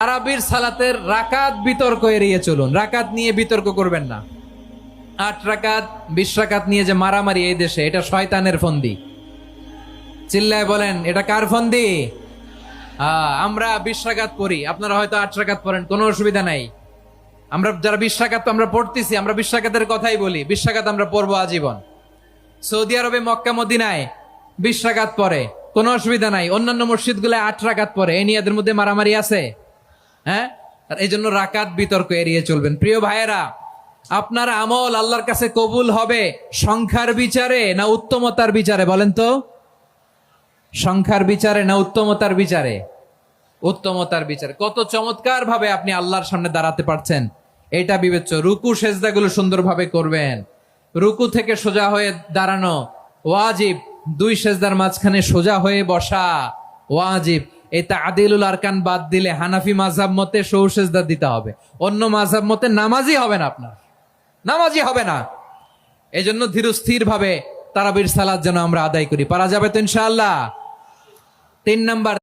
তারাবির সালাতের রাকাত বিতর্ক এড়িয়ে চলুন। রাকাত নিয়ে বিতর্ক করবেন না। 8 রাকাত 20 রাকাত নিয়ে যে মারামারি এই দেশে, এটা শয়তানের ফন্দি। চিল্লায় বলেন, এটা কার ফন্দি? আমরা 20 রাকাত পড়ি, আপনারা হয়তো 8 রাকাত পড়েন, কোনো অসুবিধা নাই। আমরা যারা 20 রাকাত তো আমরা পড়তেছি, আমরা 20 রাকাতের কথাই বলি। 20 রাকাত আমরা পড়বো আজীবন। সৌদি আরবে মক্কা মদিনায় 20 রাকাত পড়ে, কোনো অসুবিধা নাই। অন্যান্য মসজিদ গুলো 8 রাকাত পড়ে, এই নিয়ে এদের মধ্যে মারামারি আছে? হ্যাঁ, আর এই জন্য রাকাত বিতর্ক এড়িয়ে চলবেন। প্রিয় ভাইয়েরা, আপনার আমল আল্লাহর কাছে কবুল হবে সংখ্যার বিচারে না উত্তমতার বিচারে? বলেন তো, সংখ্যার বিচারে না উত্তমতার বিচারে? উত্তমতার বিচারে। কত চমৎকার ভাবে আপনি আল্লাহর সামনে দাঁড়াতে পারছেন, এটা বিবেচ্য। রুকু সেজদাগুলো সুন্দরভাবে করবেন। রুকু থেকে সোজা হয়ে দাঁড়ানো ওয়াজিব, 2 সেজদার মাঝখানে সোজা হয়ে বসা ওয়াজিব। এই তাদিলুল আরকান বাদ দিলে হানাফি মাযহাব মতে সৌ সেজদা দিতে হবে, অন্য মাযহাব মতে নামাজই হবে না, আপনার নামাজই হবে না। এই জন্য ধীরস্থির ভাবে তারাবির সালাত যেন আমরা আদায় করি। পারা যাবে তো ইনশাআল্লাহ? 3 নাম্বার